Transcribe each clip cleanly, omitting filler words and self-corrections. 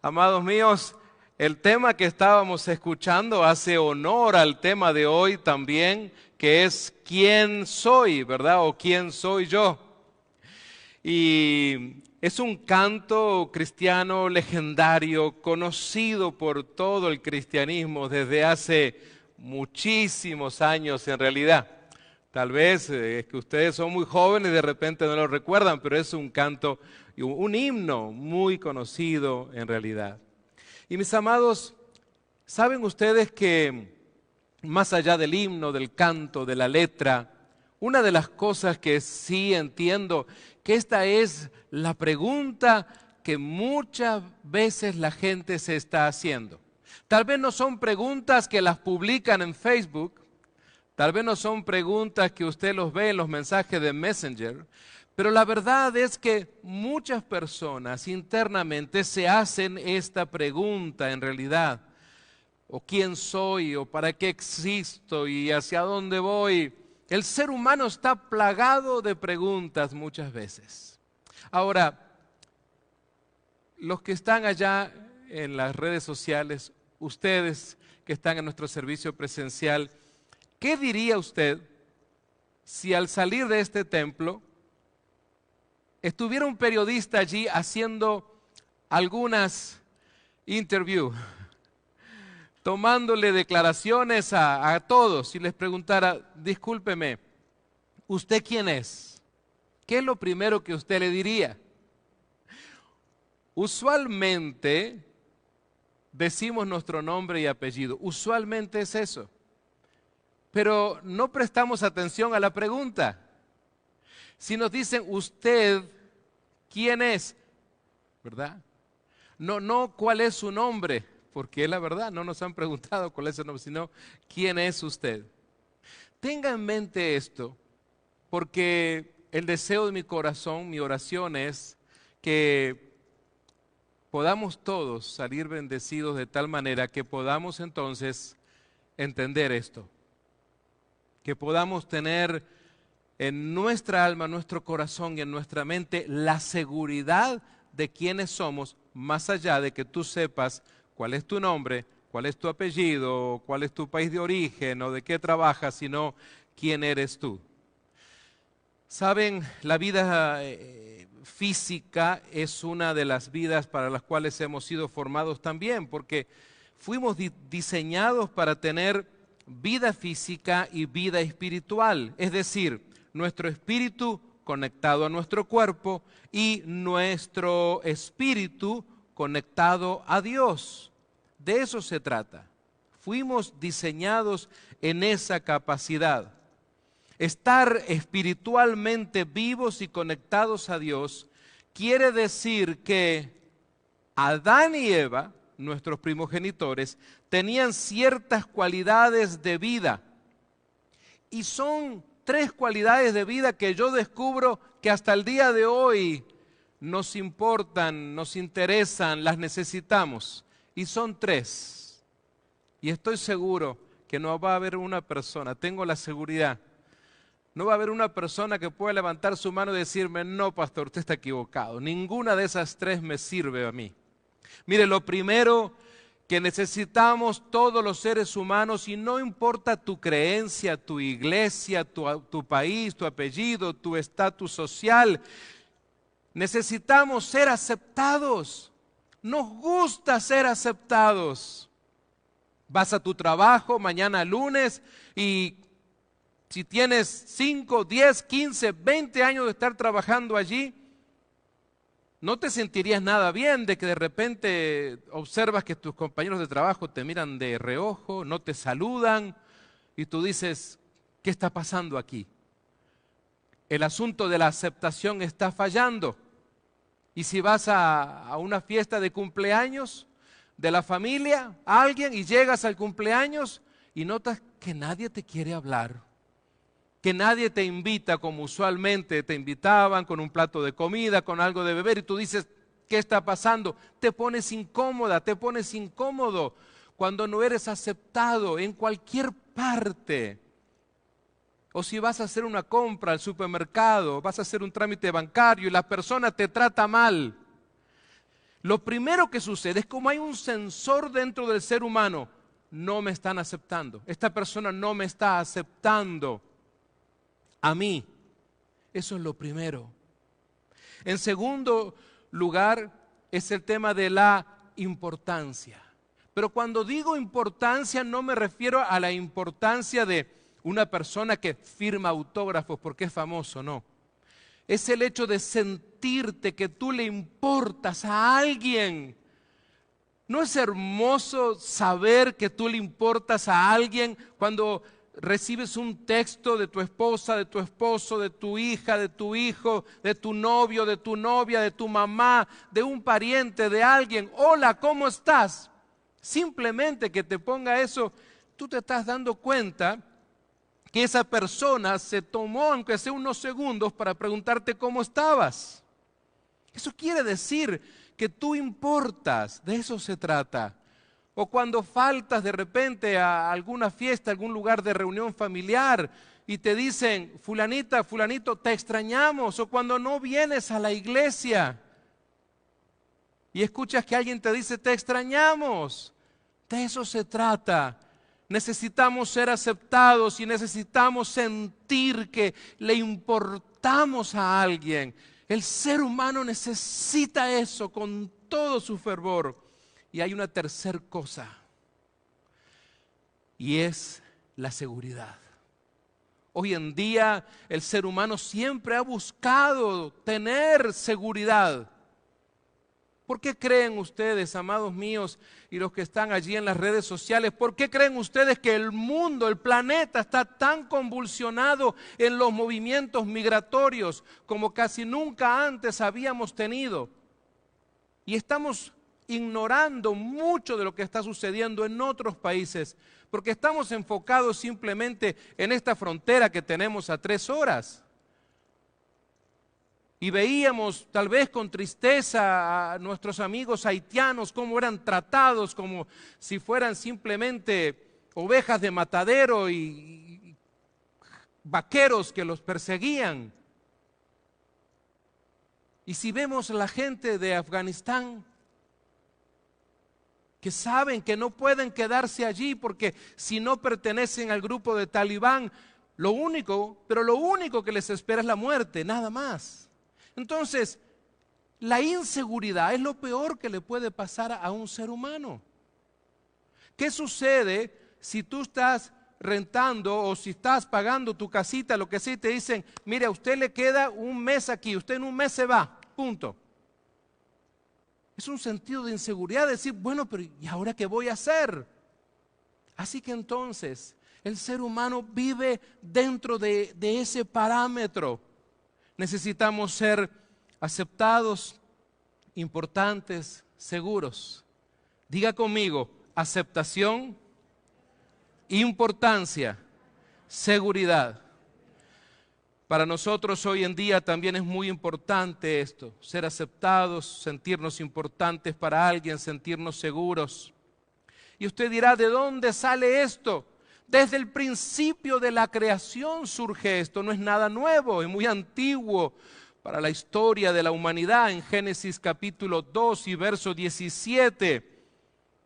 Amados míos, el tema que estábamos escuchando hace honor al tema de hoy también, que es ¿quién soy? ¿Verdad? O ¿quién soy yo? Y es un canto cristiano legendario, conocido por todo el cristianismo desde hace muchísimos años en realidad. Tal vez es que ustedes son muy jóvenes y de repente no lo recuerdan, pero es un canto, un himno muy conocido en realidad. Y mis amados, ¿saben ustedes que más allá del himno, del canto, de la letra, una de las cosas que sí entiendo, que esta es la pregunta que muchas veces la gente se está haciendo? Tal vez no son preguntas que las publican en Facebook, tal vez no son preguntas que usted los ve en los mensajes de Messenger, pero la verdad es que muchas personas internamente se hacen esta pregunta en realidad. O quién soy, o para qué existo, y hacia dónde voy. El ser humano está plagado de preguntas muchas veces. Ahora, los que están allá en las redes sociales, ustedes que están en nuestro servicio presencial, ¿qué diría usted si al salir de este templo estuviera un periodista allí haciendo algunas interviews, tomándole declaraciones a todos y les preguntara, discúlpeme, ¿usted quién es? ¿Qué es lo primero que usted le diría? Usualmente decimos nuestro nombre y apellido, usualmente es eso, pero no prestamos atención a la pregunta. Si nos dicen, ¿usted quién es? ¿Verdad? No cuál es su nombre, porque es la verdad, no nos han preguntado cuál es su nombre, sino quién es usted. Tenga en mente esto, porque el deseo de mi corazón, mi oración es que podamos todos salir bendecidos de tal manera que podamos entonces entender esto, que podamos tener en nuestra alma, nuestro corazón y en nuestra mente la seguridad de quiénes somos, más allá de que tú sepas cuál es tu nombre, cuál es tu apellido, cuál es tu país de origen o de qué trabajas, sino quién eres tú. Saben, la vida física es una de las vidas para las cuales hemos sido formados también, porque fuimos diseñados para tener vida física y vida espiritual, es decir, nuestro espíritu conectado a nuestro cuerpo y nuestro espíritu conectado a Dios. De eso se trata. Fuimos diseñados en esa capacidad. Estar espiritualmente vivos y conectados a Dios quiere decir que Adán y Eva, nuestros primogenitores, tenían ciertas cualidades de vida. Y son 3 cualidades de vida que yo descubro que hasta el día de hoy nos importan, nos interesan, las necesitamos. Y son 3. Y estoy seguro que no va a haber una persona, tengo la seguridad, no va a haber una persona que pueda levantar su mano y decirme, no, pastor, usted está equivocado. Ninguna de esas 3 me sirve a mí. Mire, lo primero que necesitamos todos los seres humanos, y no importa tu creencia, tu iglesia, tu país, tu apellido, tu estatus social, necesitamos ser aceptados. Nos gusta ser aceptados. Vas a tu trabajo mañana lunes y si tienes 5, 10, 15, 20 años de estar trabajando allí, no te sentirías nada bien de que de repente observas que tus compañeros de trabajo te miran de reojo, no te saludan y tú dices, ¿qué está pasando aquí? El asunto de la aceptación está fallando. Y si vas a una fiesta de cumpleaños de la familia, alguien, y llegas al cumpleaños y notas que nadie te quiere hablar, que nadie te invita como usualmente te invitaban, con un plato de comida, con algo de beber, y tú dices, ¿qué está pasando? Te pones incómoda, te pones incómodo cuando no eres aceptado en cualquier parte. O si vas a hacer una compra al supermercado, vas a hacer un trámite bancario y la persona te trata mal. lo primero que sucede es como hay un sensor dentro del ser humano. No me están aceptando. Esta persona no me está aceptando a mí. Eso es lo primero. En segundo lugar, es el tema de la importancia. Pero cuando digo importancia, no me refiero a la importancia de una persona que firma autógrafos porque es famoso, no. Es el hecho de sentirte que tú le importas a alguien. ¿No es hermoso saber que tú le importas a alguien cuando recibes un texto de tu esposa, de tu esposo, de tu hija, de tu hijo, de tu novio, de tu novia, de tu mamá, de un pariente, de alguien? Hola, ¿cómo estás? Simplemente que te ponga eso, tú te estás dando cuenta que esa persona se tomó, aunque sea unos segundos, para preguntarte cómo estabas. Eso quiere decir que tú importas, de eso se trata. O cuando faltas de repente a alguna fiesta, a algún lugar de reunión familiar y te dicen, fulanita, fulanito, te extrañamos. O cuando no vienes a la iglesia y escuchas que alguien te dice, te extrañamos. De eso se trata. Necesitamos ser aceptados y necesitamos sentir que le importamos a alguien. El ser humano necesita eso con todo su fervor. Y hay una tercera cosa, y es la seguridad. Hoy en día el ser humano siempre ha buscado tener seguridad. ¿Por qué creen ustedes, amados míos, y los que están allí en las redes sociales, por qué creen ustedes que el mundo, el planeta está tan convulsionado en los movimientos migratorios como casi nunca antes habíamos tenido? Y estamos ignorando mucho de lo que está sucediendo en otros países, porque estamos enfocados simplemente en esta frontera que tenemos a 3 horas. Y veíamos tal vez con tristeza a nuestros amigos haitianos cómo eran tratados como si fueran simplemente ovejas de matadero y vaqueros que los perseguían. Y si vemos a la gente de Afganistán, que saben que no pueden quedarse allí porque si no pertenecen al grupo de Talibán, lo único que les espera es la muerte, nada más. Entonces, la inseguridad es lo peor que le puede pasar a un ser humano. ¿Qué sucede si tú estás rentando o si estás pagando tu casita, lo que sea, y te dicen, mire, a usted le queda un mes aquí, usted en un mes se va, punto? Es un sentido de inseguridad, decir, bueno, pero ¿y ahora qué voy a hacer? Así que entonces, el ser humano vive dentro de ese parámetro. Necesitamos ser aceptados, importantes, seguros. Diga conmigo, aceptación, importancia, seguridad. Para nosotros hoy en día también es muy importante esto, ser aceptados, sentirnos importantes para alguien, sentirnos seguros. Y usted dirá, ¿de dónde sale esto? Desde el principio de la creación surge esto, no es nada nuevo, es muy antiguo para la historia de la humanidad. En Génesis capítulo 2 y verso 17,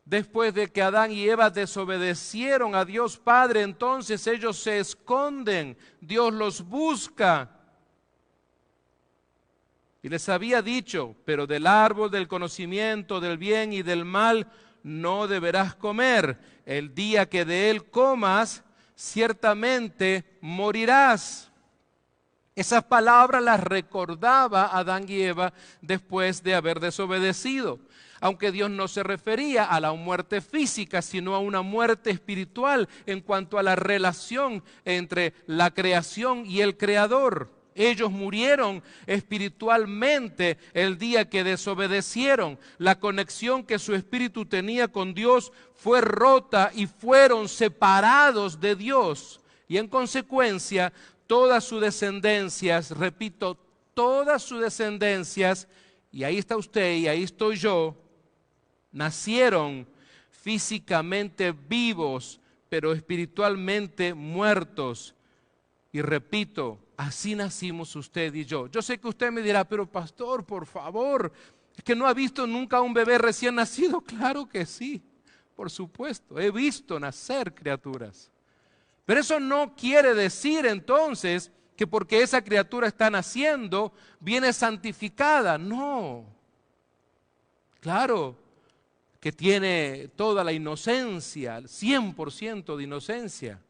después de que Adán y Eva desobedecieron a Dios Padre, entonces ellos se esconden, Dios los busca. Y les había dicho, pero del árbol del conocimiento del bien y del mal no deberás comer. El día que de él comas, ciertamente morirás. Esas palabras las recordaba Adán y Eva después de haber desobedecido. Aunque Dios no se refería a la muerte física, sino a una muerte espiritual en cuanto a la relación entre la creación y el Creador. Ellos murieron espiritualmente el día que desobedecieron. La conexión que su espíritu tenía con Dios fue rota y fueron separados de Dios. Y en consecuencia, todas sus descendencias, repito, todas sus descendencias, y ahí está usted y ahí estoy yo, nacieron físicamente vivos, pero espiritualmente muertos. Y repito, así nacimos usted y yo. Yo sé que usted me dirá, pero pastor, por favor, ¿Es que no ha visto nunca un bebé recién nacido? Claro que sí, por supuesto. He visto nacer criaturas. Pero eso no quiere decir entonces que porque esa criatura está naciendo, viene santificada. No. Claro que tiene toda la inocencia, 100% de inocencia.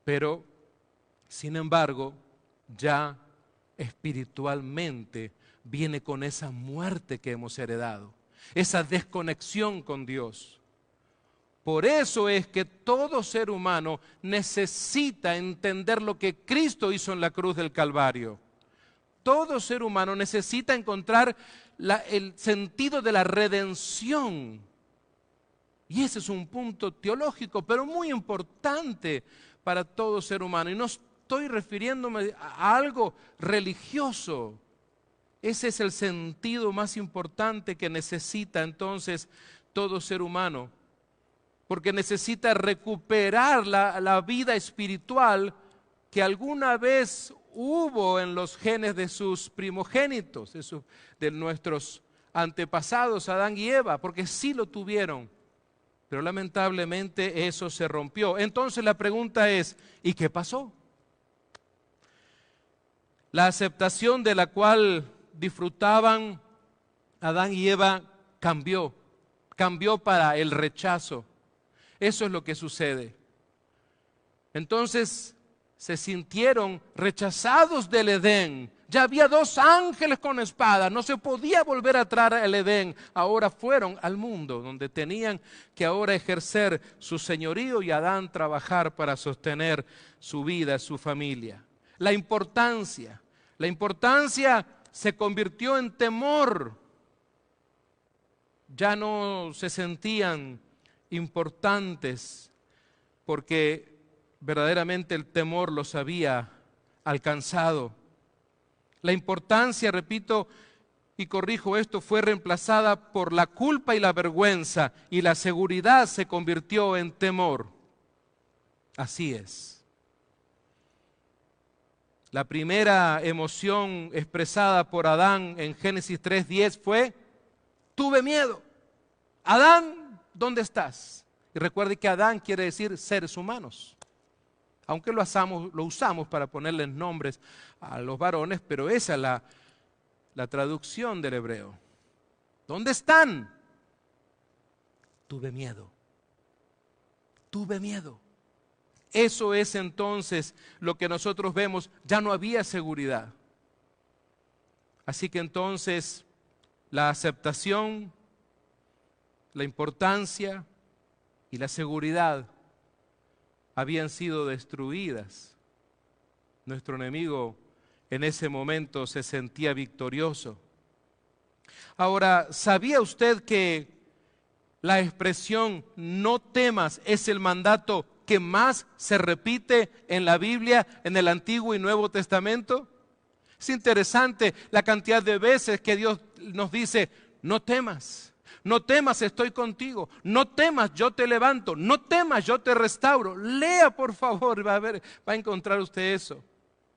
Pero, sin embargo, ya espiritualmente viene con esa muerte que hemos heredado, esa desconexión con Dios. Por eso es que todo ser humano necesita entender lo que Cristo hizo en la cruz del Calvario. Todo ser humano necesita encontrar el sentido de la redención. Y ese es un punto teológico, pero muy importante para todo ser humano. Y no estoy refiriéndome a algo religioso. Ese es el sentido más importante que necesita entonces todo ser humano. Porque necesita recuperar la vida espiritual que alguna vez hubo en los genes de sus primogénitos, de nuestros antepasados, Adán y Eva, porque sí lo tuvieron. Pero lamentablemente eso se rompió. Entonces la pregunta es, ¿y qué pasó? La aceptación de la cual disfrutaban Adán y Eva cambió para el rechazo. Eso es lo que sucede. Entonces se sintieron rechazados del Edén. Ya había 2 ángeles con espada, no se podía volver a entrar al Edén. Ahora fueron al mundo donde tenían que ahora ejercer su señorío y Adán trabajar para sostener su vida, su familia. La importancia se convirtió en temor. Ya no se sentían importantes porque verdaderamente el temor los había alcanzado. La importancia, repito y corrijo esto, fue reemplazada por la culpa y la vergüenza, y la seguridad se convirtió en temor. Así es. La primera emoción expresada por Adán en Génesis 3:10 fue: tuve miedo. Adán, ¿dónde estás? Y recuerde que Adán quiere decir seres humanos. Aunque lo usamos para ponerles nombres a los varones, pero esa es la traducción del hebreo. ¿Dónde están? Tuve miedo. Tuve miedo. Eso es entonces lo que nosotros vemos. Ya no había seguridad. Así que entonces la aceptación, la importancia y la seguridad habían sido destruidas. Nuestro enemigo en ese momento se sentía victorioso. Ahora, ¿sabía usted que la expresión no temas es el mandato que más se repite en la Biblia, en el Antiguo y Nuevo Testamento? Es interesante la cantidad de veces que Dios nos dice: no temas. No temas, estoy contigo. No temas, yo te levanto. No temas, yo te restauro. Lea, por favor, va a encontrar usted eso.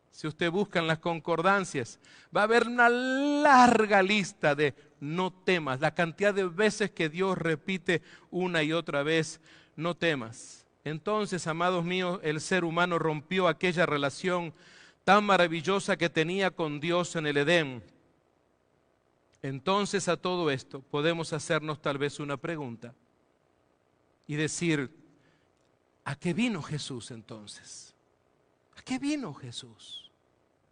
Si usted busca en las concordancias, va a haber una larga lista de no temas. La cantidad de veces que Dios repite una y otra vez, no temas. Entonces, amados míos, el ser humano rompió aquella relación tan maravillosa que tenía con Dios en el Edén. Entonces, a todo esto podemos hacernos tal vez una pregunta y decir: ¿a qué vino Jesús entonces? ¿A qué vino Jesús?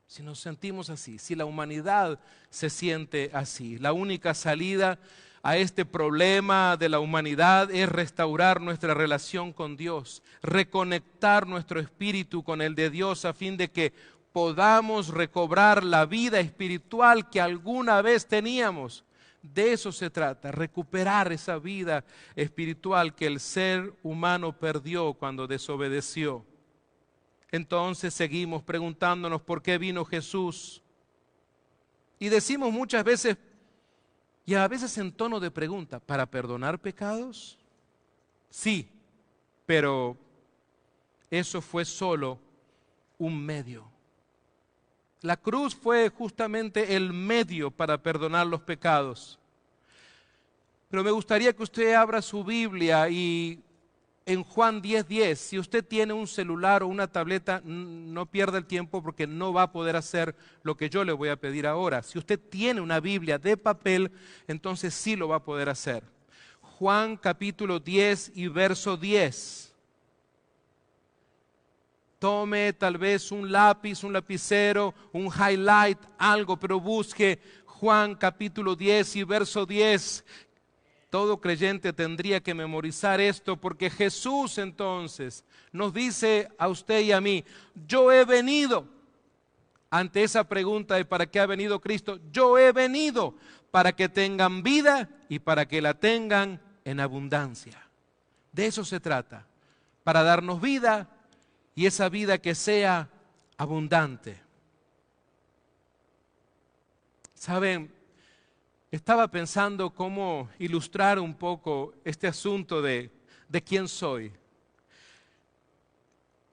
Si nos sentimos así, si la humanidad se siente así, la única salida a este problema de la humanidad es restaurar nuestra relación con Dios, reconectar nuestro espíritu con el de Dios a fin de que podamos recobrar la vida espiritual que alguna vez teníamos. De eso se trata, recuperar esa vida espiritual que el ser humano perdió cuando desobedeció. Entonces seguimos preguntándonos por qué vino Jesús. Y decimos muchas veces, y a veces en tono de pregunta: ¿para perdonar pecados? Sí, pero eso fue solo un medio. La cruz fue justamente el medio para perdonar los pecados. Pero me gustaría que usted abra su Biblia y en Juan 10:10, si usted tiene un celular o una tableta, no pierda el tiempo porque no va a poder hacer lo que yo le voy a pedir ahora. Si usted tiene una Biblia de papel, entonces sí lo va a poder hacer. Juan capítulo 10 y verso 10. Tome tal vez un lápiz, un lapicero, un highlight, algo, pero busque Juan capítulo 10 y verso 10. Todo creyente tendría que memorizar esto porque Jesús entonces nos dice a usted y a mí, yo he venido, ante esa pregunta de ¿para qué ha venido Cristo? Yo he venido para que tengan vida y para que la tengan en abundancia. De eso se trata, para darnos vida y esa vida que sea abundante. ¿Saben? Estaba pensando cómo ilustrar un poco este asunto de quién soy.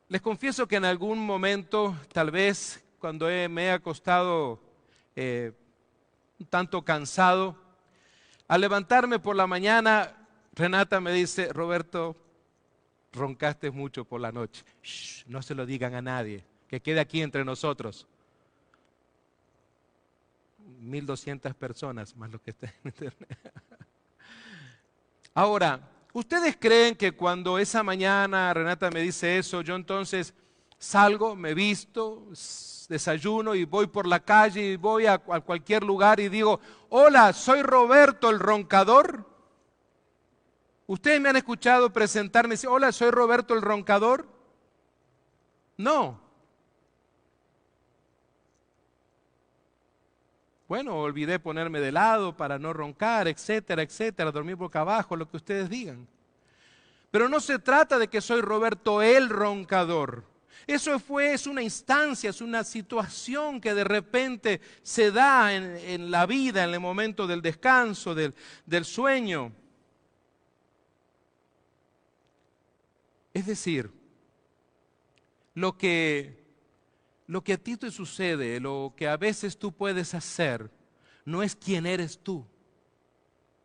Les confieso que en algún momento, tal vez cuando me he acostado un tanto cansado, al levantarme por la mañana, Renata me dice, Roberto, roncaste mucho por la noche. Shh, no se lo digan a nadie, que quede aquí entre nosotros. 1,200 personas más lo que está en internet. Ahora, ¿ustedes creen que cuando esa mañana Renata me dice eso, yo entonces salgo, me visto, desayuno y voy por la calle y voy a cualquier lugar y digo, hola, soy Roberto el roncador? ¿Ustedes me han escuchado presentarme y decir, hola, soy Roberto el roncador? No. Bueno, olvidé ponerme de lado para no roncar, etcétera, etcétera, dormir boca abajo, lo que ustedes digan. Pero no se trata de que soy Roberto el roncador. Eso es una instancia, es una situación que de repente se da en la vida, en el momento del descanso, del sueño. Es decir, lo que a ti te sucede, lo que a veces tú puedes hacer, no es quién eres tú.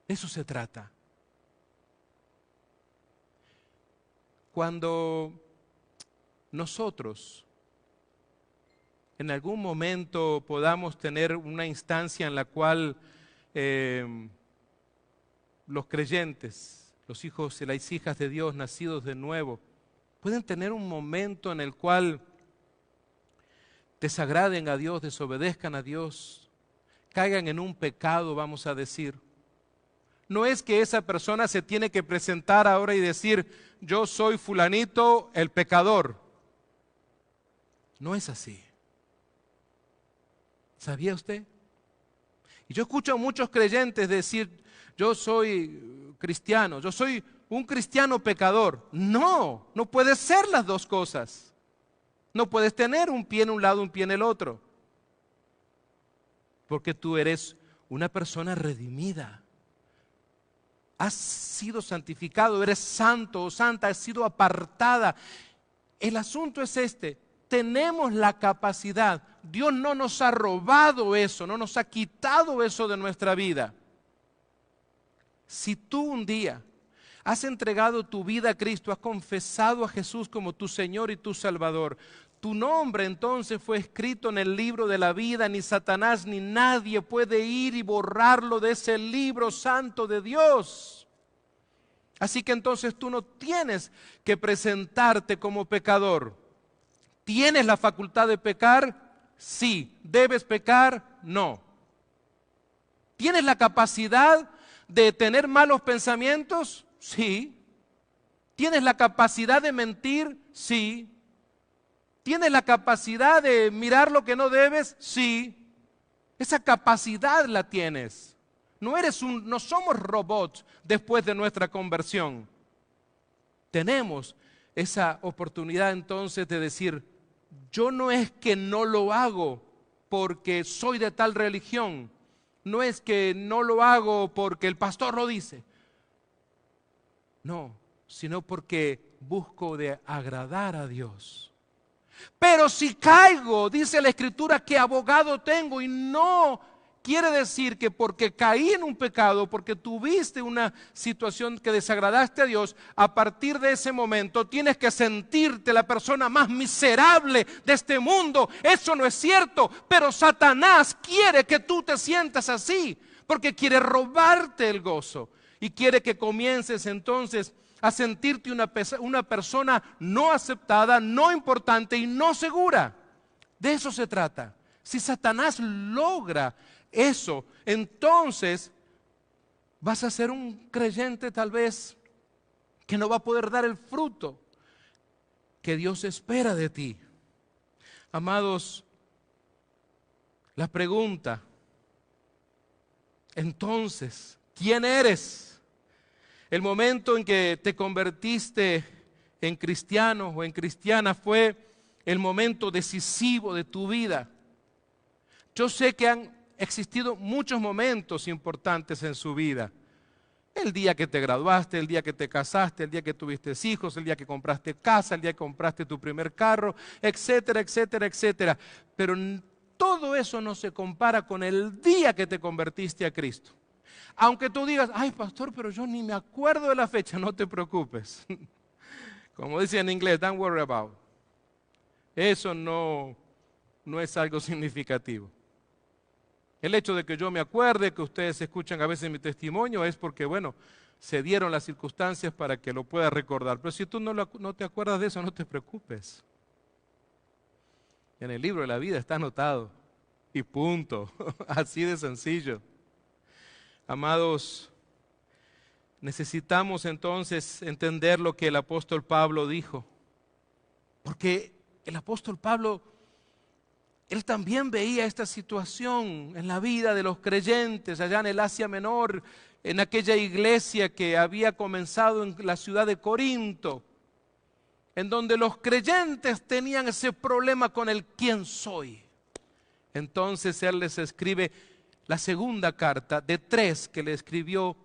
Eso se trata. Cuando nosotros en algún momento podamos tener una instancia en la cual los creyentes, los hijos y las hijas de Dios nacidos de nuevo, pueden tener un momento en el cual desagraden a Dios, desobedezcan a Dios, caigan en un pecado, vamos a decir. No es que esa persona se tiene que presentar ahora y decir, yo soy fulanito el pecador. No es así. ¿Sabía usted? Y yo escucho a muchos creyentes decir, yo soy cristiano, yo soy un cristiano pecador. No, no puede ser las dos cosas. No puedes tener un pie en un lado, un pie en el otro. Porque tú eres una persona redimida. Has sido santificado, eres santo o santa, has sido apartada. El asunto es este, tenemos la capacidad. Dios no nos ha robado eso, no nos ha quitado eso de nuestra vida. Si tú un día has entregado tu vida a Cristo, has confesado a Jesús como tu Señor y tu Salvador, tu nombre entonces fue escrito en el libro de la vida, ni Satanás ni nadie puede ir y borrarlo de ese libro santo de Dios. Así que entonces tú no tienes que presentarte como pecador. ¿Tienes la facultad de pecar? Sí. ¿Debes pecar? No. ¿Tienes la capacidad de tener malos pensamientos? Sí. ¿Tienes la capacidad de mentir? Sí. ¿Tienes la capacidad de mirar lo que no debes? Sí. Esa capacidad la tienes. No somos robots después de nuestra conversión. Tenemos esa oportunidad entonces de decir, yo no es que no lo hago porque soy de tal religión, no es que no lo hago porque el pastor lo dice, no, sino porque busco de agradar a Dios. Pero si caigo, dice la Escritura, que abogado tengo, y no quiere decir que porque caí en un pecado, porque tuviste una situación que desagradaste a Dios, a partir de ese momento tienes que sentirte la persona más miserable de este mundo. Eso no es cierto, pero Satanás quiere que tú te sientas así, porque quiere robarte el gozo y quiere que comiences entonces a sentirte una persona no aceptada, no importante y no segura. De eso se trata. Si Satanás logra eso, entonces vas a ser un creyente tal vez que no va a poder dar el fruto que Dios espera de ti. Amados, la pregunta, entonces, ¿quién eres? El momento en que te convertiste en cristiano o en cristiana fue el momento decisivo de tu vida. Yo sé que han existido muchos momentos importantes en su vida. El día que te graduaste, el día que te casaste, el día que tuviste hijos, el día que compraste casa, el día que compraste tu primer carro, etcétera, etcétera, etcétera. Pero todo eso no se compara con el día que te convertiste a Cristo. Aunque tú digas, ay pastor, pero yo ni me acuerdo de la fecha, no te preocupes. Como dice en inglés, don't worry about. Eso no es algo significativo. El hecho de que yo me acuerde, que ustedes escuchan a veces mi testimonio, es porque, bueno, se dieron las circunstancias para que lo puedas recordar. Pero si tú no te acuerdas de eso, no te preocupes. En el libro de la vida está anotado. Y punto. Así de sencillo. Amados, necesitamos entonces entender lo que el apóstol Pablo dijo. Porque el apóstol Pablo, él también veía esta situación en la vida de los creyentes allá en el Asia Menor, en aquella iglesia que había comenzado en la ciudad de Corinto, en donde los creyentes tenían ese problema con el quién soy. Entonces él les escribe la segunda carta de 3 que le escribió,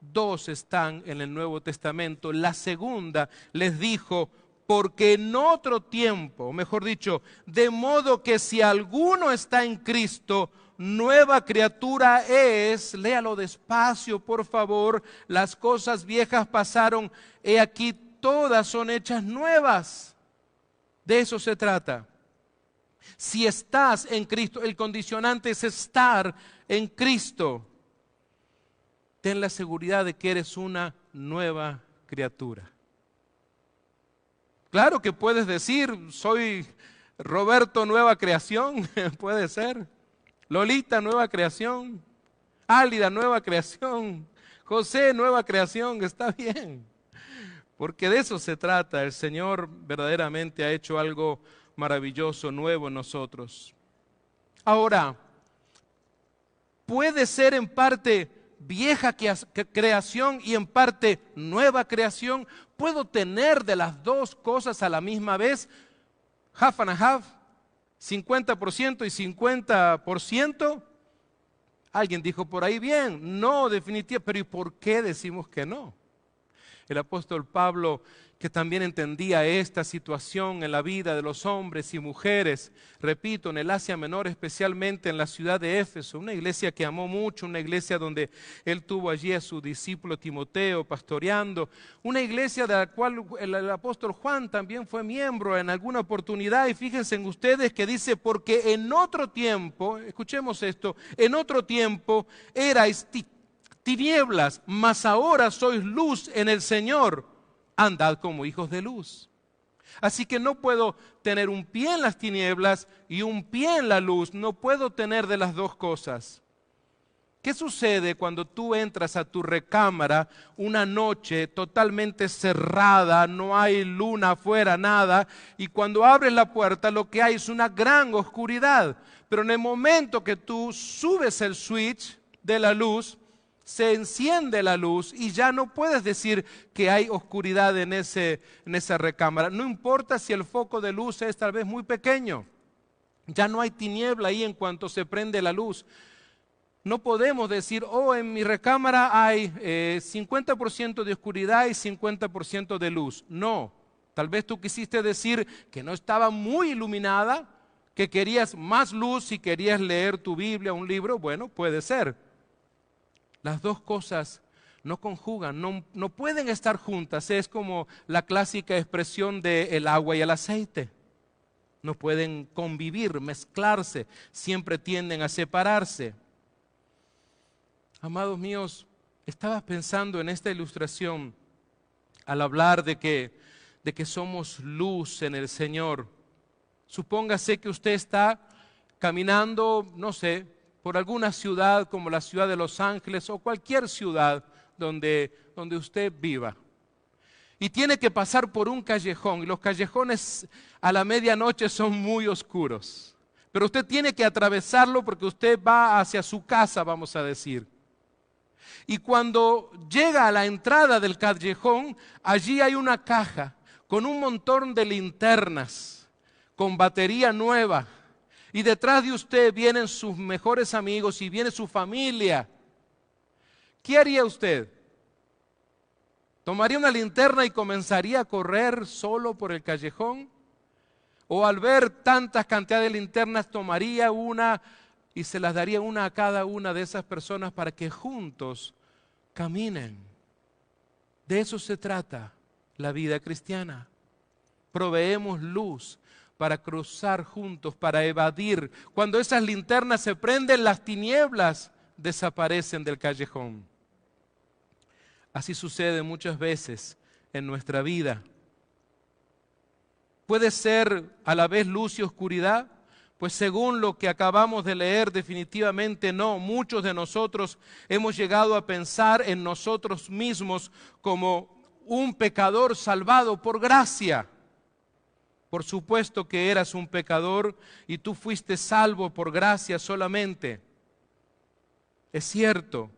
2 están en el Nuevo Testamento. La segunda les dijo, porque en otro tiempo, o mejor dicho, de modo que si alguno está en Cristo, nueva criatura es, léalo despacio por favor, las cosas viejas pasaron, he aquí todas son hechas nuevas. De eso se trata. Si estás en Cristo, el condicionante es estar en Cristo. Ten la seguridad de que eres una nueva criatura. Claro que puedes decir, soy Roberto nueva creación, puede ser. Lolita nueva creación. Álida nueva creación. José nueva creación, está bien. Porque de eso se trata. El Señor verdaderamente ha hecho algo maravilloso, nuevo en nosotros. Ahora, puede ser en parte vieja creación y en parte nueva creación. ¿Puedo tener de las dos cosas a la misma vez? Half and a half, 50% y 50%. Alguien dijo por ahí, bien, no, definitivamente, pero ¿y por qué decimos que no? El apóstol Pablo, que también entendía esta situación en la vida de los hombres y mujeres, repito, en el Asia Menor, especialmente en la ciudad de Éfeso, una iglesia que amó mucho, una iglesia donde él tuvo allí a su discípulo Timoteo pastoreando, una iglesia de la cual el apóstol Juan también fue miembro en alguna oportunidad, y fíjense en ustedes que dice, porque en otro tiempo, escuchemos esto, en otro tiempo erais tinieblas, mas ahora sois luz en el Señor. Andad como hijos de luz. Así que no puedo tener un pie en las tinieblas y un pie en la luz. No puedo tener de las dos cosas. ¿Qué sucede cuando tú entras a tu recámara una noche totalmente cerrada, no hay luna afuera, nada, y cuando abres la puerta lo que hay es una gran oscuridad? Pero en el momento que tú subes el switch de la luz, se enciende la luz y ya no puedes decir que hay oscuridad en esa recámara. No importa si el foco de luz es tal vez muy pequeño. Ya no hay tiniebla ahí en cuanto se prende la luz. No podemos decir, oh, en mi recámara hay 50% de oscuridad y 50% de luz. No, Tal vez tú quisiste decir que no estaba muy iluminada, que querías más luz si querías leer tu Biblia, un libro. Bueno, puede ser. Las dos cosas no conjugan, no pueden estar juntas. Es como la clásica expresión de el agua y el aceite. No pueden convivir, mezclarse, siempre tienden a separarse. Amados míos, estaba pensando en esta ilustración al hablar de que somos luz en el Señor. Supóngase que usted está caminando, no sé, por alguna ciudad como la ciudad de Los Ángeles o cualquier ciudad donde usted viva. Y tiene que pasar por un callejón, y los callejones a la medianoche son muy oscuros. Pero usted tiene que atravesarlo porque usted va hacia su casa, vamos a decir. Y cuando llega a la entrada del callejón, allí hay una caja con un montón de linternas, con batería nueva. Y detrás de usted vienen sus mejores amigos y viene su familia. ¿Qué haría usted? ¿Tomaría una linterna y comenzaría a correr solo por el callejón? ¿O al ver tantas cantidades de linternas tomaría una y se las daría una a cada una de esas personas para que juntos caminen? De eso se trata la vida cristiana. Proveemos luz para cruzar juntos, para evadir. Cuando esas linternas se prenden, las tinieblas desaparecen del callejón. Así sucede muchas veces en nuestra vida. ¿Puede ser a la vez luz y oscuridad? Pues según lo que acabamos de leer, definitivamente no. Muchos de nosotros hemos llegado a pensar en nosotros mismos como un pecador salvado por gracia. Por supuesto que eras un pecador y tú fuiste salvo por gracia solamente. Es cierto.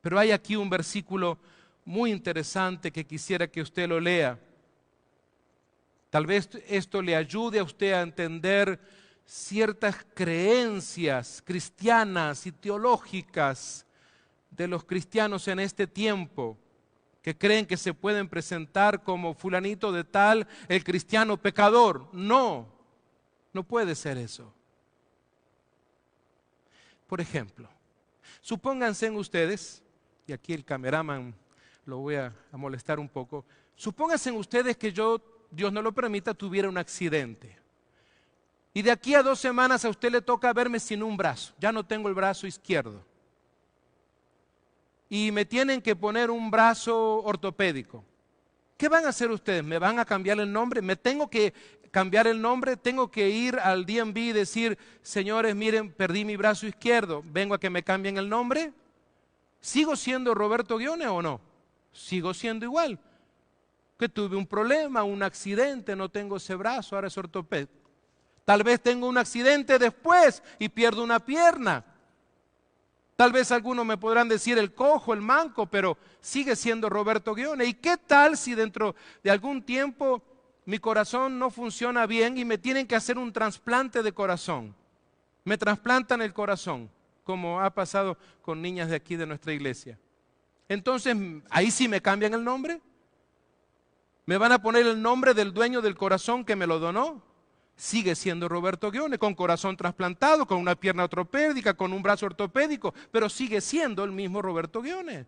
Pero hay aquí un versículo muy interesante que quisiera que usted lo lea. Tal vez esto le ayude a usted a entender ciertas creencias cristianas y teológicas de los cristianos en este tiempo, que creen que se pueden presentar como fulanito de tal, el cristiano pecador. No, no puede ser eso. Por ejemplo, supónganse en ustedes, y aquí el cameraman lo voy a molestar un poco, supónganse en ustedes que yo, Dios no lo permita, tuviera un accidente. Y de aquí a 2 semanas a usted le toca verme sin un brazo. Ya no tengo el brazo izquierdo. Y me tienen que poner un brazo ortopédico. ¿Qué van a hacer ustedes? ¿Me van a cambiar el nombre? ¿Me tengo que cambiar el nombre? ¿Tengo que ir al DMV y decir, señores, miren, perdí mi brazo izquierdo, vengo a que me cambien el nombre? ¿Sigo siendo Roberto Guione o no? Sigo siendo igual. Que tuve un problema, un accidente, no tengo ese brazo, ahora es ortopédico. Tal vez tengo un accidente después y pierdo una pierna. Tal vez algunos me podrán decir el cojo, el manco, pero sigue siendo Roberto Guione. ¿Y qué tal si dentro de algún tiempo mi corazón no funciona bien y me tienen que hacer un trasplante de corazón? Me trasplantan el corazón, como ha pasado con niñas de aquí de nuestra iglesia. Entonces, ¿ahí sí me cambian el nombre? ¿Me van a poner el nombre del dueño del corazón que me lo donó? Sigue siendo Roberto Guione, con corazón trasplantado, con una pierna ortopédica, con un brazo ortopédico, pero sigue siendo el mismo Roberto Guione.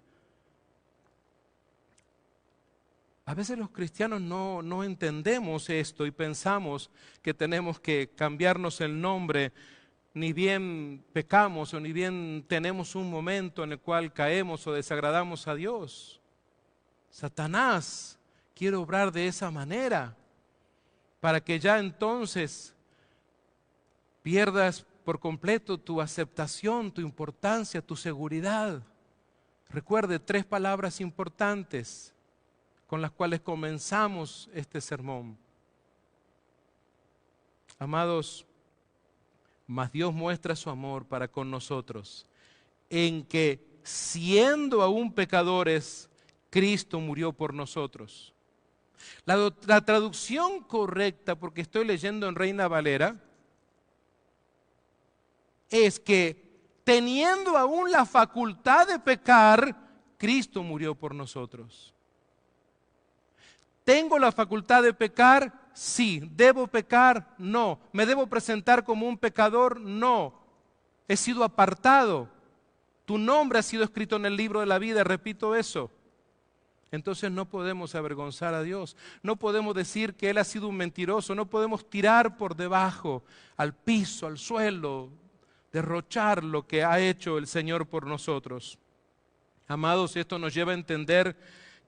A veces los cristianos no entendemos esto y pensamos que tenemos que cambiarnos el nombre, ni bien pecamos o ni bien tenemos un momento en el cual caemos o desagradamos a Dios. Satanás quiere obrar de esa manera, para que ya entonces pierdas por completo tu aceptación, tu importancia, tu seguridad. Recuerde 3 palabras importantes con las cuales comenzamos este sermón. Amados, mas Dios muestra su amor para con nosotros, en que siendo aún pecadores, Cristo murió por nosotros. La traducción correcta, porque estoy leyendo en Reina Valera, es que teniendo aún la facultad de pecar, Cristo murió por nosotros. ¿Tengo la facultad de pecar? Sí. ¿Debo pecar? No. ¿Me debo presentar como un pecador? No. He sido apartado. Tu nombre ha sido escrito en el libro de la vida, repito eso. Entonces no podemos avergonzar a Dios. No podemos decir que Él ha sido un mentiroso. No podemos tirar por debajo, al piso, al suelo, derrochar lo que ha hecho el Señor por nosotros. Amados, esto nos lleva a entender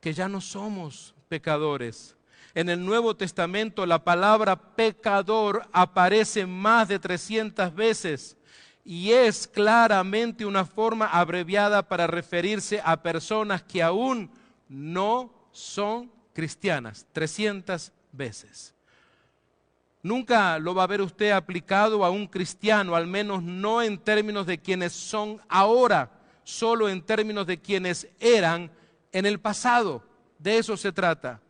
que ya no somos pecadores. En el Nuevo Testamento la palabra pecador aparece más de 300 veces y es claramente una forma abreviada para referirse a personas que aún no son cristianas. 300 veces. Nunca lo va a ver usted aplicado a un cristiano, al menos no en términos de quienes son ahora, solo en términos de quienes eran en el pasado. De eso se trata.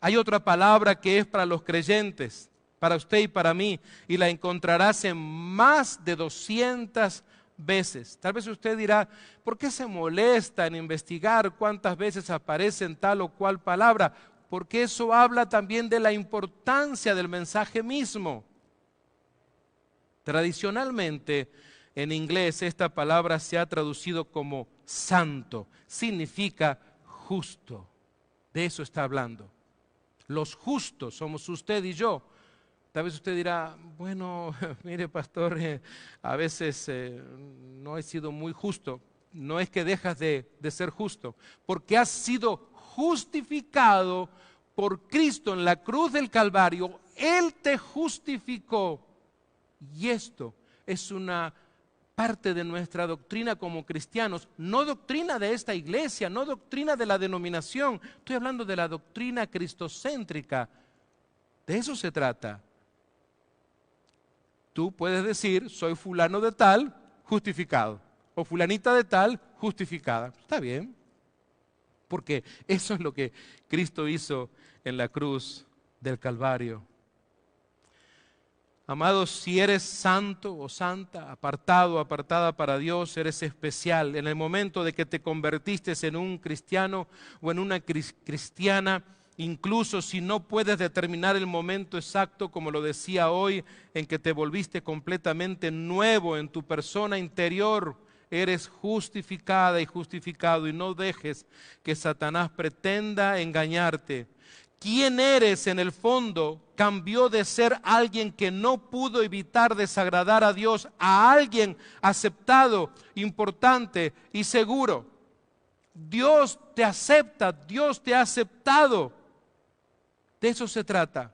Hay otra palabra que es para los creyentes, para usted y para mí, y la encontrarás en más de 200 veces. Tal vez usted dirá, ¿por qué se molesta en investigar cuántas veces aparece en tal o cual palabra? Porque eso habla también de la importancia del mensaje mismo. Tradicionalmente, en inglés, esta palabra se ha traducido como santo. Significa justo. De eso está hablando. Los justos somos usted y yo. Tal vez usted dirá, bueno, mire pastor, a veces no he sido muy justo. No es que dejas de ser justo, porque has sido justificado por Cristo en la cruz del Calvario. Él te justificó. Y esto es una parte de nuestra doctrina como cristianos, no doctrina de esta iglesia, no doctrina de la denominación. Estoy hablando de la doctrina cristocéntrica. De eso se trata. Tú puedes decir, soy fulano de tal, justificado. O fulanita de tal, justificada. Está bien. Porque eso es lo que Cristo hizo en la cruz del Calvario. Amados, si eres santo o santa, apartado o apartada para Dios, eres especial. En el momento de que te convertiste en un cristiano o en una cristiana, incluso si no puedes determinar el momento exacto, como lo decía hoy, en que te volviste completamente nuevo en tu persona interior, eres justificada y justificado, y no dejes que Satanás pretenda engañarte. ¿Quién eres en el fondo? Cambió de ser alguien que no pudo evitar desagradar a Dios a alguien aceptado, importante y seguro. Dios te acepta, Dios te ha aceptado. De eso se trata.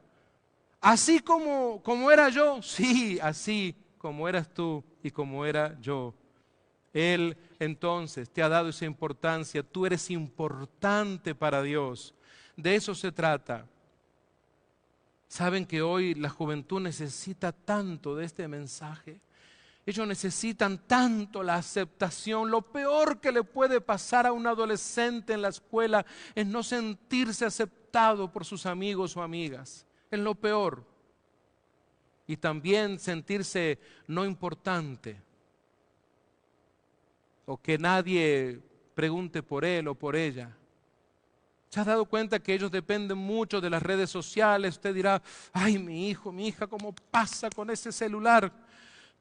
Así como era yo, sí, así como eras tú y como era yo. Él entonces te ha dado esa importancia, tú eres importante para Dios. De eso se trata. Saben que hoy la juventud necesita tanto de este mensaje. Ellos necesitan tanto la aceptación. Lo peor que le puede pasar a un adolescente en la escuela es no sentirse aceptado por sus amigos o amigas. Es lo peor. Y también sentirse no importante. O que nadie pregunte por él o por ella. ¿Se has dado cuenta que ellos dependen mucho de las redes sociales? Usted dirá, ay, mi hijo, mi hija, ¿cómo pasa con ese celular?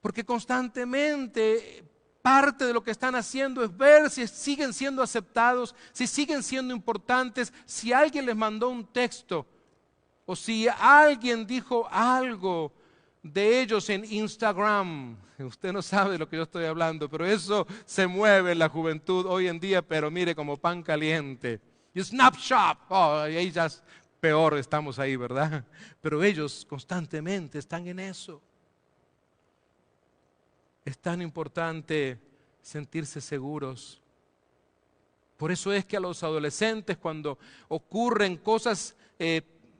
Porque constantemente parte de lo que están haciendo es ver si siguen siendo aceptados, si siguen siendo importantes, si alguien les mandó un texto o si alguien dijo algo de ellos en Instagram. Usted no sabe de lo que yo estoy hablando, pero eso se mueve en la juventud hoy en día, pero mire, como pan caliente. Y Snapchat, ahí ya es peor, estamos ahí, ¿verdad? Pero ellos constantemente están en eso. Es tan importante sentirse seguros. Por eso es que a los adolescentes, cuando ocurren cosas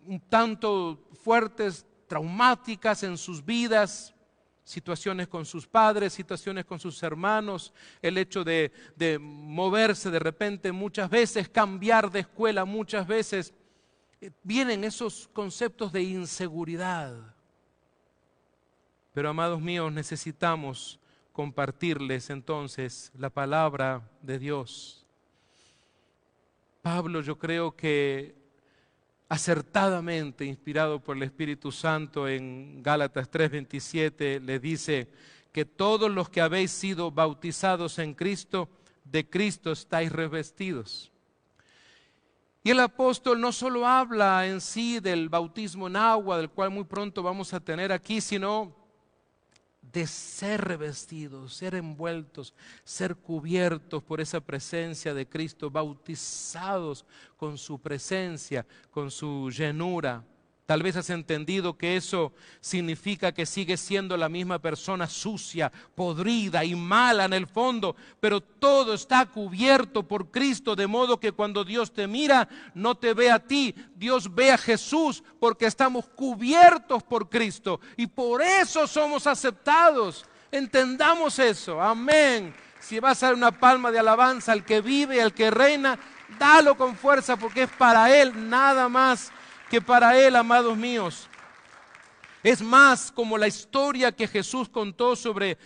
un tanto fuertes, traumáticas en sus vidas, situaciones con sus padres, situaciones con sus hermanos, el hecho de moverse de repente muchas veces, cambiar de escuela muchas veces, vienen esos conceptos de inseguridad. Pero amados míos, necesitamos compartirles entonces la palabra de Dios. Pablo, yo creo que acertadamente, inspirado por el Espíritu Santo en Gálatas 3:27, le dice que todos los que habéis sido bautizados en Cristo, de Cristo estáis revestidos. Y el apóstol no solo habla en sí del bautismo en agua, del cual muy pronto vamos a tener aquí, sino de ser revestidos, ser envueltos, ser cubiertos por esa presencia de Cristo, bautizados con su presencia, con su llenura. Tal vez has entendido que eso significa que sigues siendo la misma persona sucia, podrida y mala en el fondo, pero todo está cubierto por Cristo, de modo que cuando Dios te mira, no te ve a ti, Dios ve a Jesús, porque estamos cubiertos por Cristo y por eso somos aceptados. Entendamos eso, amén. Si vas a dar una palma de alabanza al que vive y al que reina, dalo con fuerza porque es para Él, nada más que para Él, amados míos. Es más como la historia que Jesús contó sobre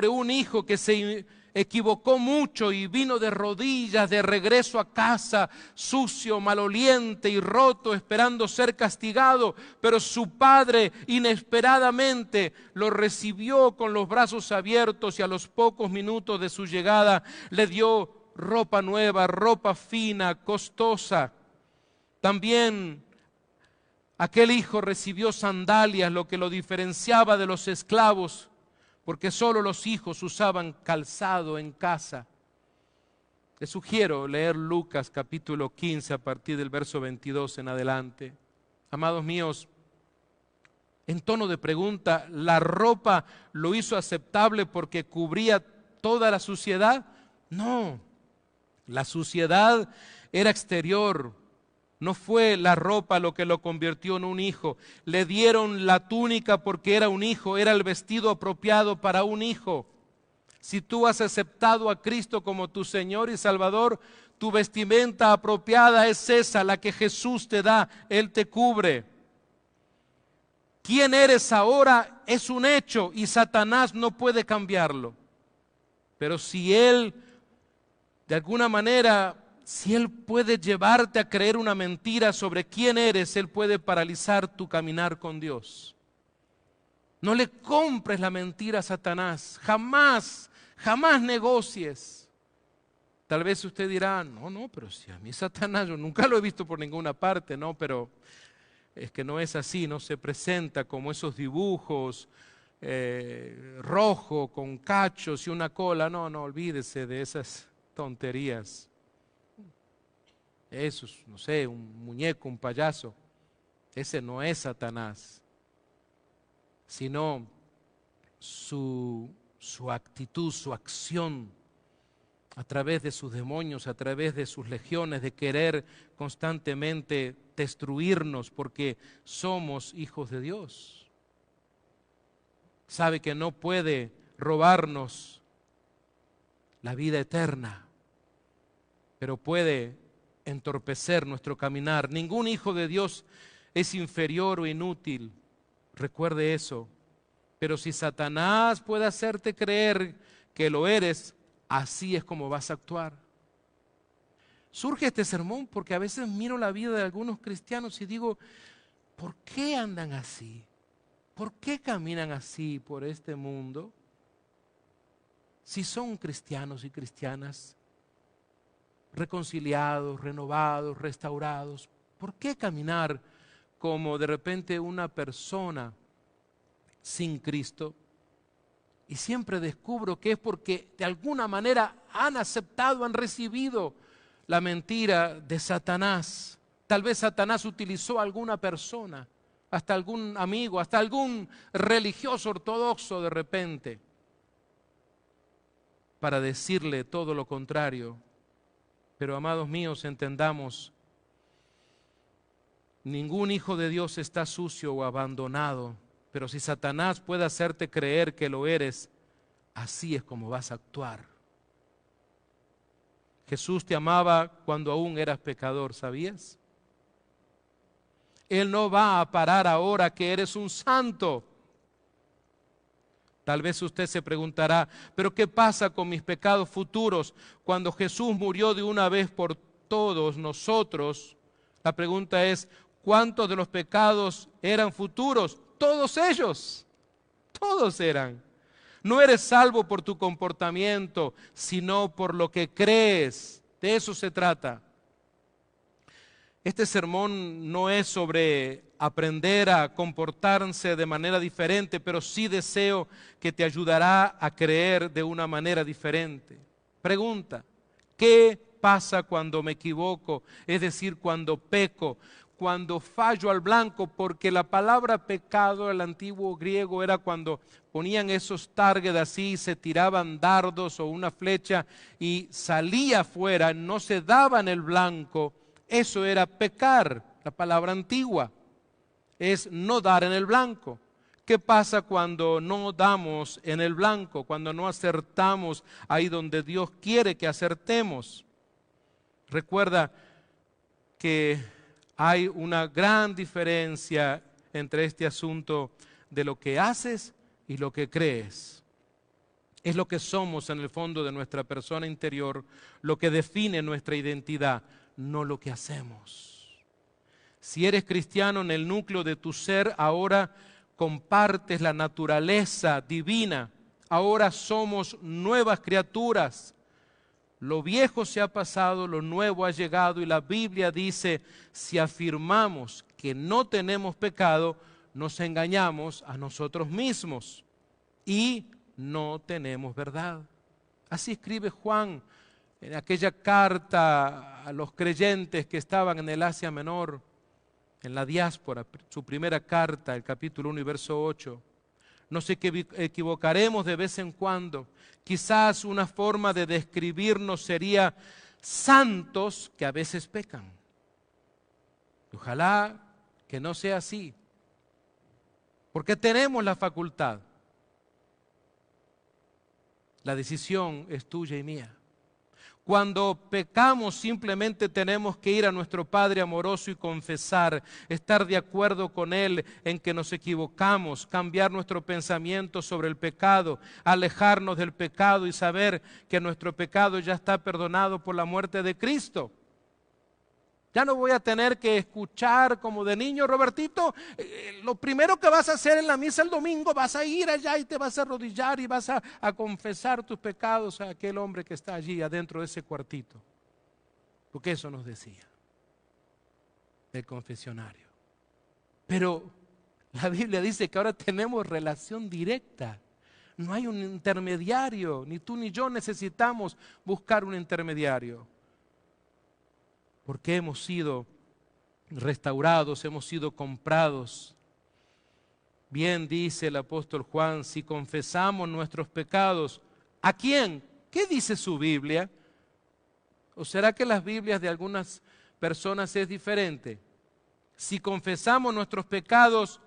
un hijo que se equivocó mucho y vino de rodillas de regreso a casa, sucio, maloliente y roto, esperando ser castigado, pero su padre inesperadamente lo recibió con los brazos abiertos y a los pocos minutos de su llegada le dio ropa nueva, ropa fina, costosa. También aquel hijo recibió sandalias, lo que lo diferenciaba de los esclavos, porque solo los hijos usaban calzado en casa. Les sugiero leer Lucas capítulo 15 a partir del verso 22 en adelante. Amados míos, en tono de pregunta, ¿la ropa lo hizo aceptable porque cubría toda la suciedad? No, la suciedad era exterior. No fue la ropa lo que lo convirtió en un hijo. Le dieron la túnica porque era un hijo, era el vestido apropiado para un hijo. Si tú has aceptado a Cristo como tu Señor y Salvador, tu vestimenta apropiada es esa, la que Jesús te da, Él te cubre. ¿Quién eres ahora? Es un hecho y Satanás no puede cambiarlo. Pero si Él, de alguna manera, si Él puede llevarte a creer una mentira sobre quién eres, Él puede paralizar tu caminar con Dios. No le compres la mentira a Satanás, jamás, jamás negocies. Tal vez usted dirá, no, pero si a mí Satanás, yo nunca lo he visto por ninguna parte, no, pero es que no es así, no se presenta como esos dibujos rojo con cachos y una cola, no, olvídese de esas tonterías. Eso es, no sé, un muñeco, un payaso. Ese no es Satanás, sino su actitud, su acción a través de sus demonios, a través de sus legiones, de querer constantemente destruirnos porque somos hijos de Dios. Sabe que no puede robarnos la vida eterna, pero puede entorpecer nuestro caminar. Ningún hijo de Dios es inferior o inútil, recuerde eso. Pero si Satanás puede hacerte creer que lo eres, así es como vas a actuar. Surge este sermón porque a veces miro la vida de algunos cristianos y digo, ¿por qué andan así? ¿Por qué caminan así por este mundo? Si son cristianos y cristianas, reconciliados, renovados, restaurados, ¿por qué caminar como de repente una persona sin Cristo? Y siempre descubro que es porque de alguna manera han aceptado, han recibido la mentira de Satanás. Tal vez Satanás utilizó a alguna persona, hasta algún amigo, hasta algún religioso ortodoxo de repente, para decirle todo lo contrario. Pero amados míos, entendamos, ningún hijo de Dios está sucio o abandonado, pero si Satanás puede hacerte creer que lo eres, así es como vas a actuar. Jesús te amaba cuando aún eras pecador, ¿sabías? Él no va a parar ahora que eres un santo. Tal vez usted se preguntará, ¿pero qué pasa con mis pecados futuros? Cuando Jesús murió de una vez por todos nosotros, la pregunta es, ¿Cuántos de los pecados eran futuros? Todos ellos, todos eran. No eres salvo por tu comportamiento, sino por lo que crees. De eso se trata. Este sermón no es sobre aprender a comportarse de manera diferente, pero sí deseo que te ayudará a creer de una manera diferente. Pregunta, ¿qué pasa cuando me equivoco? Es decir, cuando peco, cuando fallo al blanco, porque la palabra pecado, el antiguo griego, era cuando ponían esos targets así, se tiraban dardos o una flecha y salía afuera, no se daba en el blanco. Eso era pecar, la palabra antigua, es no dar en el blanco. ¿Qué pasa cuando no damos en el blanco, cuando no acertamos ahí donde Dios quiere que acertemos? Recuerda que hay una gran diferencia entre este asunto de lo que haces y lo que crees. Es lo que somos en el fondo de nuestra persona interior, lo que define nuestra identidad, no lo que hacemos. Si eres cristiano, en el núcleo de tu ser ahora compartes la naturaleza divina. Ahora somos nuevas criaturas. Lo viejo se ha pasado, lo nuevo ha llegado y la Biblia dice, si afirmamos que no tenemos pecado, nos engañamos a nosotros mismos y no tenemos verdad. Así escribe Juan en aquella carta a los creyentes que estaban en el Asia Menor, en la diáspora, su primera carta, el capítulo 1 y verso 8. Nos equivocaremos de vez en cuando. Quizás una forma de describirnos sería santos que a veces pecan. Ojalá que no sea así, porque tenemos la facultad. La decisión es tuya y mía. Cuando pecamos simplemente tenemos que ir a nuestro Padre amoroso y confesar, estar de acuerdo con Él en que nos equivocamos, cambiar nuestro pensamiento sobre el pecado, alejarnos del pecado y saber que nuestro pecado ya está perdonado por la muerte de Cristo. Ya no voy a tener que escuchar como de niño, Robertito, lo primero que vas a hacer en la misa el domingo, vas a ir allá y te vas a arrodillar y vas a confesar tus pecados a aquel hombre que está allí adentro de ese cuartito. Porque eso nos decía el confesionario. Pero la Biblia dice que ahora tenemos relación directa. No hay un intermediario, ni tú ni yo necesitamos buscar un intermediario. Porque hemos sido restaurados, hemos sido comprados. Bien dice el apóstol Juan, si confesamos nuestros pecados, ¿a quién? ¿Qué dice su Biblia? ¿O será que las Biblias de algunas personas es diferente? Si confesamos nuestros pecados,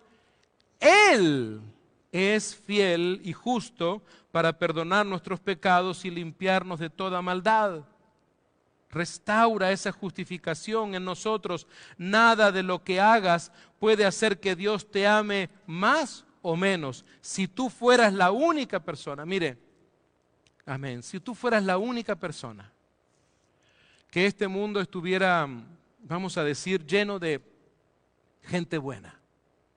Él es fiel y justo para perdonar nuestros pecados y limpiarnos de toda maldad. Restaura esa justificación en nosotros. Nada de lo que hagas puede hacer que Dios te ame más o menos. Si tú fueras la única persona, mire, amén, si tú fueras la única persona que este mundo estuviera, vamos a decir, lleno de gente buena,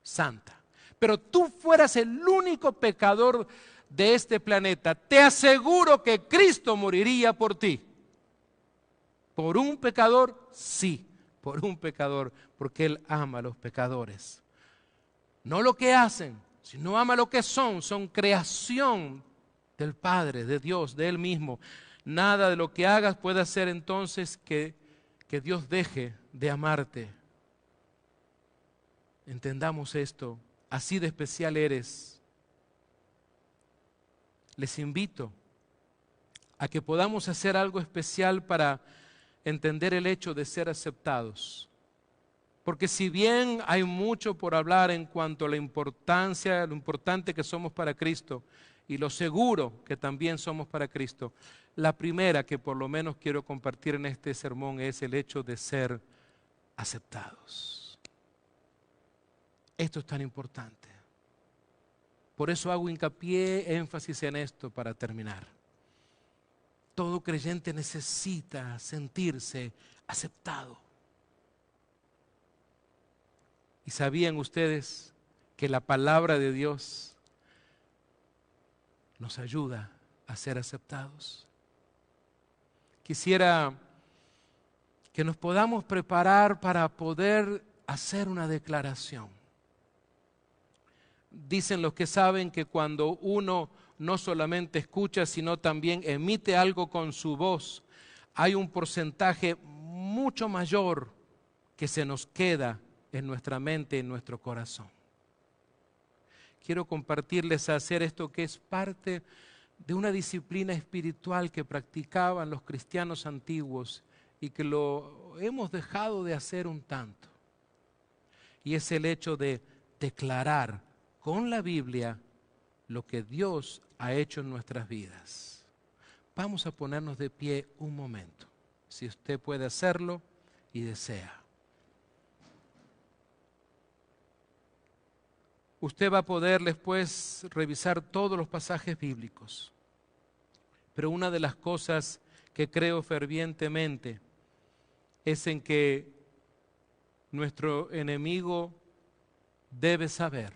santa, pero tú fueras el único pecador de este planeta, te aseguro que Cristo moriría por ti. ¿Por un pecador? Sí, por un pecador, porque Él ama a los pecadores. No lo que hacen, sino ama lo que son creación del Padre, de Dios, de Él mismo. Nada de lo que hagas puede hacer entonces que Dios deje de amarte. Entendamos esto, así de especial eres. Les invito a que podamos hacer algo especial para entender el hecho de ser aceptados. Porque si bien hay mucho por hablar en cuanto a la importancia, lo importante que somos para Cristo y lo seguro que también somos para Cristo, la primera que por lo menos quiero compartir en este sermón es el hecho de ser aceptados. Esto es tan importante. Por eso hago hincapié, énfasis en esto para terminar. Todo creyente necesita sentirse aceptado. sabían ustedes que la palabra de Dios nos ayuda a ser aceptados? Quisiera que nos podamos preparar para poder hacer una declaración. Dicen los que saben que cuando uno no solamente escucha, sino también emite algo con su voz, hay un porcentaje mucho mayor que se nos queda en nuestra mente, en nuestro corazón. Quiero compartirles a hacer esto que es parte de una disciplina espiritual que practicaban los cristianos antiguos y que lo hemos dejado de hacer un tanto. Y es el hecho de declarar con la Biblia lo que Dios ha hecho en nuestras vidas. Vamos a ponernos de pie un momento, si usted puede hacerlo y desea. Usted va a poder después revisar todos los pasajes bíblicos. Pero una de las cosas que creo fervientemente es en que nuestro enemigo debe saber.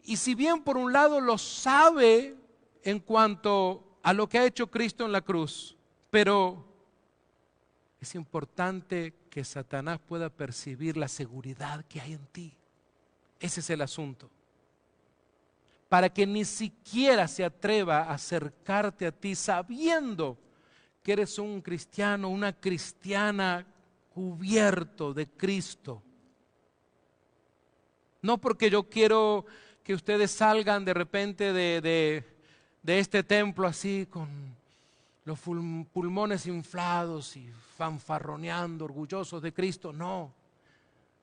Y si bien por un lado lo sabe en cuanto a lo que ha hecho Cristo en la cruz, pero es importante que Satanás pueda percibir la seguridad que hay en ti. Ese es el asunto. Para que ni siquiera se atreva a acercarte a ti sabiendo que eres un cristiano, una cristiana cubierto de Cristo. No porque yo quiero que ustedes salgan de repente de este templo así con los pulmones inflados y fanfarroneando, orgullosos de Cristo, no,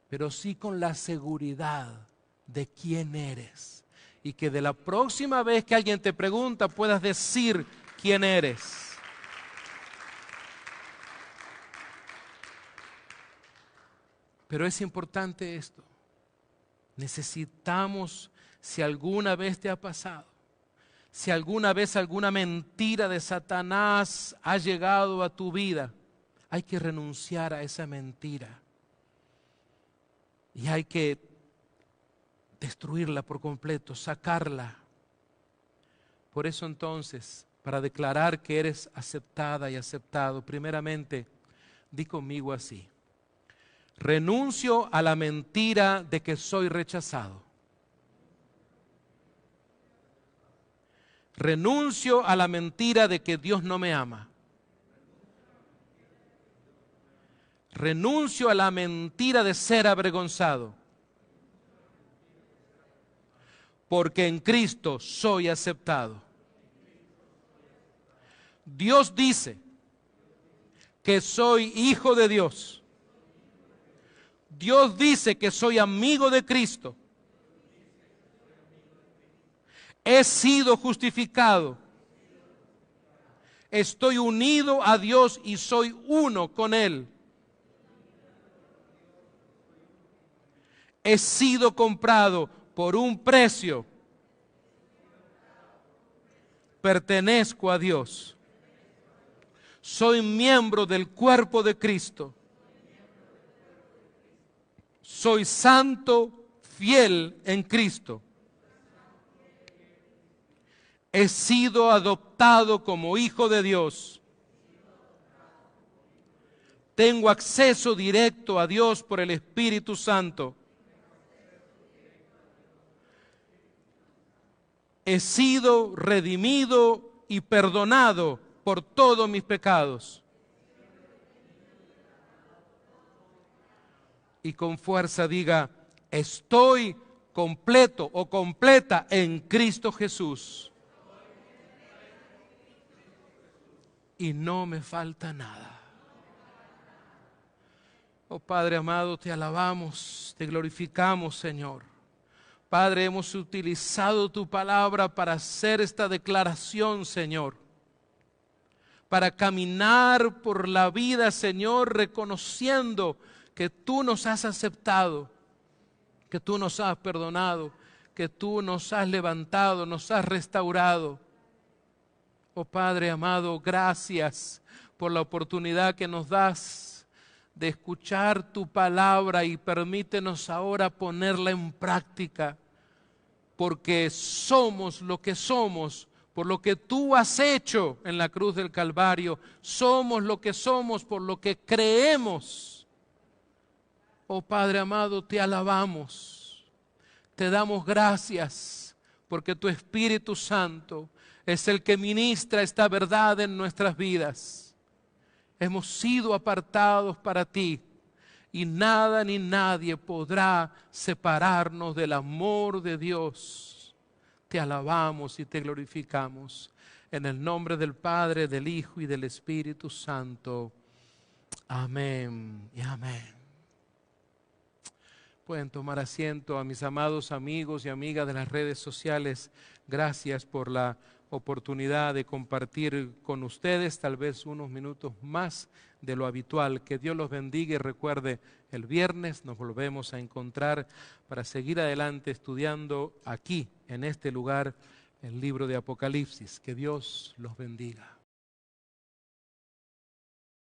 pero sí con la seguridad de quién eres y que de la próxima vez que alguien te pregunta puedas decir quién eres. Pero es importante esto. Necesitamos, si alguna vez te ha pasado, si alguna vez alguna mentira de Satanás ha llegado a tu vida, hay que renunciar a esa mentira. Y hay que destruirla por completo, sacarla. Por eso entonces, para declarar que eres aceptada y aceptado, primeramente, di conmigo así: renuncio a la mentira de que soy rechazado. Renuncio a la mentira de que Dios no me ama. Renuncio a la mentira de ser avergonzado. Porque en Cristo soy aceptado. Dios dice que soy hijo de Dios. Dios dice que soy amigo de Cristo. He sido justificado. Estoy unido a Dios y soy uno con Él. He sido comprado por un precio. Pertenezco a Dios. Soy miembro del cuerpo de Cristo. Soy santo, fiel en Cristo. He sido adoptado como hijo de Dios. Tengo acceso directo a Dios por el Espíritu Santo. He sido redimido y perdonado por todos mis pecados. Y con fuerza diga: estoy completo o completa en Cristo Jesús. Y no me falta nada. Oh Padre amado, te alabamos, te glorificamos, Señor. Padre, hemos utilizado tu palabra para hacer esta declaración, Señor. Para caminar por la vida, Señor, reconociendo que tú nos has aceptado, que tú nos has perdonado, que tú nos has levantado, nos has restaurado. Oh Padre amado, gracias por la oportunidad que nos das de escuchar tu palabra y permítenos ahora ponerla en práctica, porque somos lo que somos por lo que tú has hecho en la cruz del Calvario. Somos lo que somos por lo que creemos. Oh Padre amado, te alabamos, te damos gracias, porque tu Espíritu Santo es el que ministra esta verdad en nuestras vidas. Hemos sido apartados para ti y nada ni nadie podrá separarnos del amor de Dios. Te alabamos y te glorificamos en el nombre del Padre, del Hijo y del Espíritu Santo. Amén y amén. Pueden tomar asiento. A mis amados amigos y amigas de las redes sociales, gracias por la oportunidad de compartir con ustedes tal vez unos minutos más de lo habitual. Que Dios los bendiga y recuerde, el viernes nos volvemos a encontrar para seguir adelante estudiando aquí, en este lugar, el libro de Apocalipsis. Que Dios los bendiga.